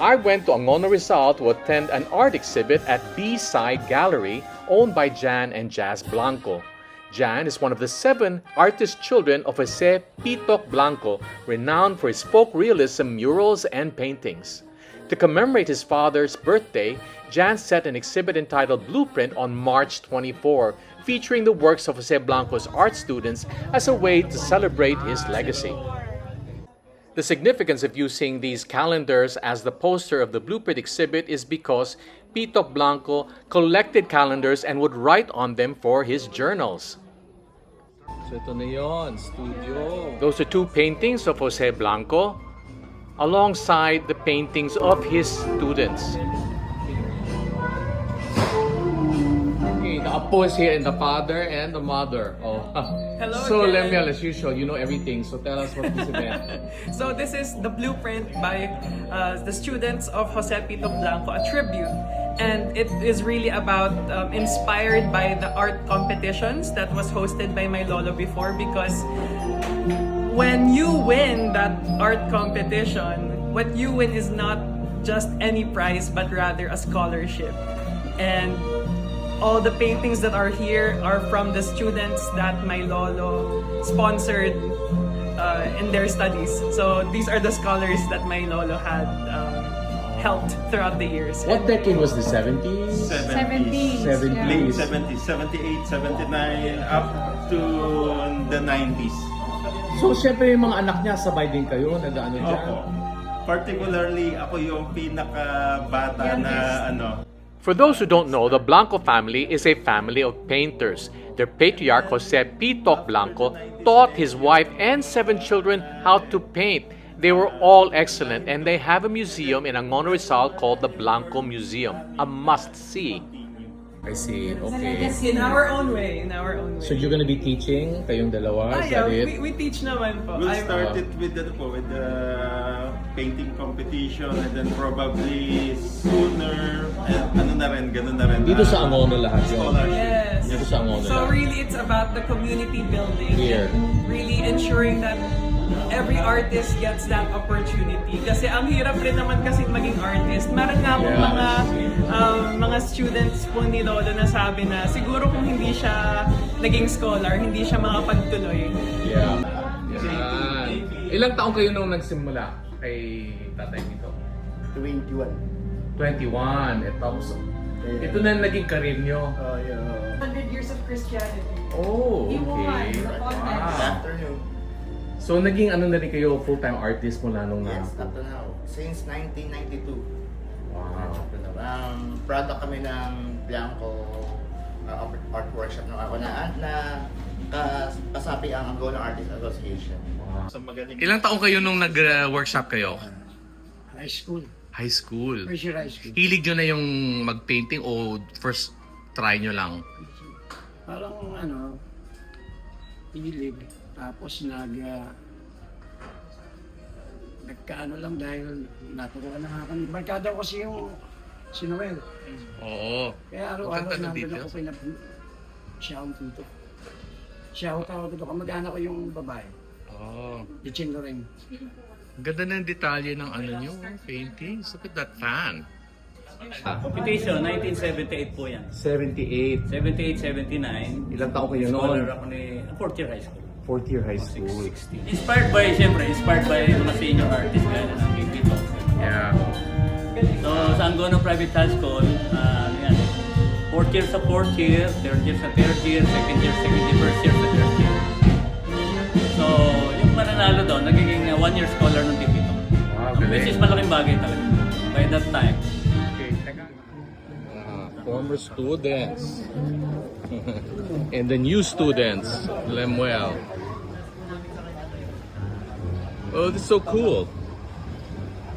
I went to Angono Rizal to attend an art exhibit at B-Side Gallery owned by Jan and Jazz Blanco. Jan is one of the 7 artist children of Jose Pitok Blanco, renowned for his folk realism murals and paintings. To commemorate his father's birthday, Jan set an exhibit entitled Blueprint on March 24, featuring the works of Jose Blanco's art students as a way to celebrate his legacy. The significance of using these calendars as the poster of the Blueprint exhibit is because Pitok Blanco collected calendars and would write on them for his journals. So ito na yun, studio. Those are 2 paintings of Jose Blanco alongside the paintings of his students. Okay, the apo is here and the father and the mother. Oh. Hello So again. Lemuel, as usual, you know everything. So tell us what this event. So this is the blueprint by the students of Jose Pitok Blanco, a tribute. And it is really about inspired by the art competitions that was hosted by my lolo before, because when you win that art competition, what you win is not just any prize, but rather a scholarship. And all the paintings that are here are from the students that my lolo sponsored in their studies. So these are the scholars that my lolo had helped throughout the years. What decade was the 70s? 70s. 70s. Late 70s, 78, 79, up to the 90s. So, syempre yung mga anak niya, sabay din kayo, nag-ano dyan? Opo. Particularly, ako yung pinaka-bata na ano. For those who don't know, the Blanco family is a family of painters. Their patriarch, Jose Pitok Blanco, taught his wife and 7 children how to paint. They were all excellent, and they have a museum in Angono Rizal called the Blanco Museum, a must-see. I see, okay. In our own way, in our own way. So you're gonna be teaching, kayong dalawa? Is yeah, that it? we teach naman po. We'll start it with the painting competition, and then probably sooner, ganun na rin. Dito sa Angono lahat yun? Scholar. Yes. Dito sa Angono So lang. really, it's about the community building. Here. Really ensuring that every artist gets that opportunity. Kasi ang hirap rin naman kasi maging artist. Meron nga akong mga students po ni Lolo na sabi na siguro kung hindi siya naging scholar, hindi siya makapagtuloy. Yeah. Ilang taong kayo nung nagsimula kay tatay dito? 21. 21. Ito na naging career nyo. 100 years of Christianity. Oh, He won okay. the contest. Wow. Afternoon. So, naging ano na rin kayo, full-time artist mula nung Yes, up to now. Since 1992. Wow. Up to now. Product kami ng Blanco Art Workshop nung ako na kasapi ang Angono Artist Association. Wow. So magaling. Ilang taong kayo nung nag-workshop kayo? High school. High school. First year high school. Hilig nyo na yung mag-painting o first try nyo lang? Parang hilig. Tapos nagkaano lang dahil naturuan na nga kami. Barkada ko kasi yung si Noel. Oo. Kaya araw-araw Maganda ng nandun details. ako siya ang tito. Siya ako tawag dito. Kamag-anak ko yung babae. Oh. Lichin rin. Ganda ng detalye ng ano nyo, paintings. Look at that fan. Computation, 1978 po yan. 78. 78, 79. Ilang taong kayo Scholar noon? ako ni 4th year high school. 4th year high school. Inspired by mga senior artists gaya na ng Pipito. Yeah. So, sa Angono Private High School, yan, 4th year sa 4th year, 3rd year sa 3rd year, 2nd year, 1st year sa 3rd year. So, yung mananalo doon, nagiging 1 year scholar ng Pipito. Wow, Which is malaking bagay talaga. By that time. Former students and the new students, Lemuel. Oh, this is so cool.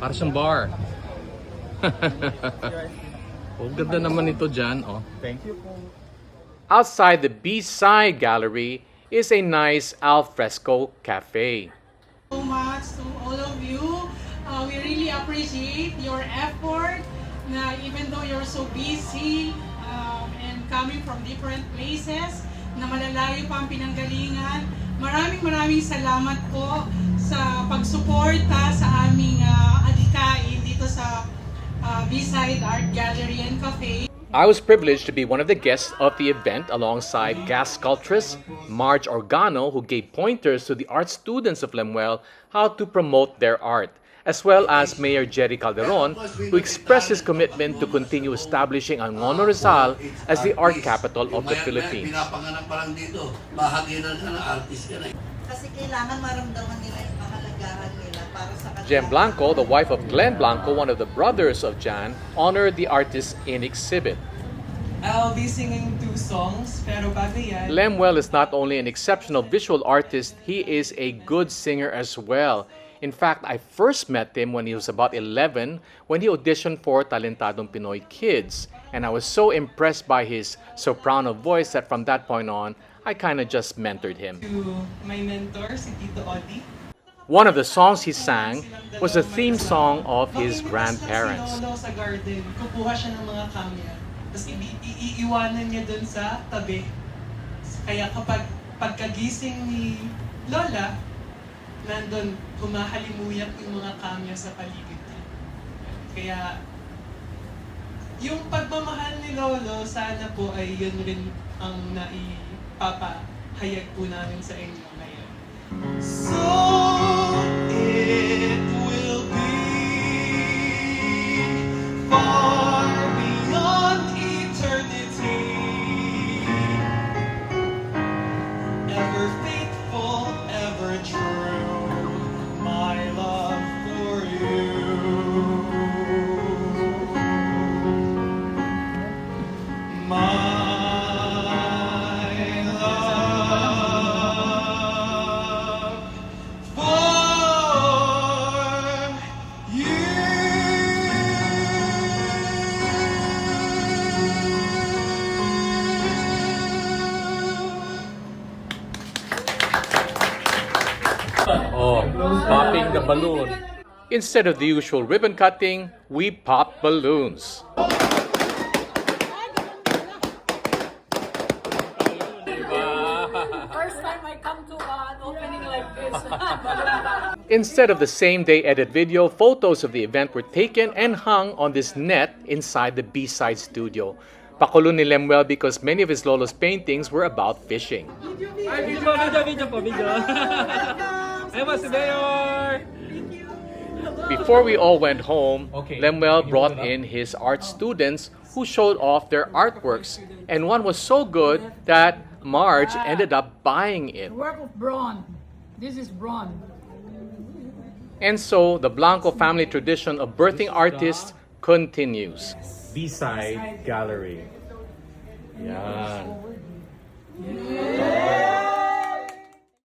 Para siyang bar. Oh, ganda naman ito dyan. Oh. Thank you po. Outside the B-Side Gallery is a nice alfresco cafe. So much to all of you. We really appreciate your effort na even though you're so busy and coming from different places na malalayo pa ang pinanggalingan. Maraming salamat po sa pagsuporta sa aming adhikain dito sa B-Side Art Gallery and Cafe. I was privileged to be one of the guests of the event alongside gas sculptress Marge Organo, who gave pointers to the art students of Lemuel how to promote their art, as well as Mayor Jerry Calderon, who expressed his commitment to continue establishing Angono Rizal as the art capital of the Philippines. Pinapanganak pa lang dito, bahagi na ng artist ka na. Kasi kailangan maramdaman nila yung kahalagahan nila para sa kanila. Jen Blanco, the wife of Glenn Blanco, one of the brothers of Jan, honored the artist in exhibit. I'll be singing 2 songs, pero bago yan, Lemuel is not only an exceptional visual artist, he is a good singer as well. In fact, I first met him when he was about 11 when he auditioned for Talentadong Pinoy Kids. And I was so impressed by his soprano voice that from that point on, I kind of just mentored him. to my mentor, si Tito Odi. One of the songs he sang was the theme song of his grandparents. Si Lolo sa garden, kukuha siya ng mga kamya. Tapos iiwanan niya dun sa tabi. Kaya pagkagising ni Lola, nandun humahalimuyat yung mga kamya sa paligid niya. Kaya yung pagmamahal ni Lolo, sana po ay yun rin ang naipapahayag po namin sa inyo ngayon. So it will be far beyond eternity, ever faithful, ever true, my love for you. Oh, popping the balloon. Instead of the usual ribbon cutting, we popped balloons. First time I come to an opening like this. Instead of the same-day edit video, photos of the event were taken and hung on this net inside the B-Side studio. Pakulo ni Lemuel because many of his lolo's paintings were about fishing. Before we all went home, Lemuel brought in his art students who showed off their artworks, and one was so good that Marge ended up buying it. Work of bronze. This is bronze. And so, the Blanco family tradition of birthing artists continues. B-Side Gallery. Yan.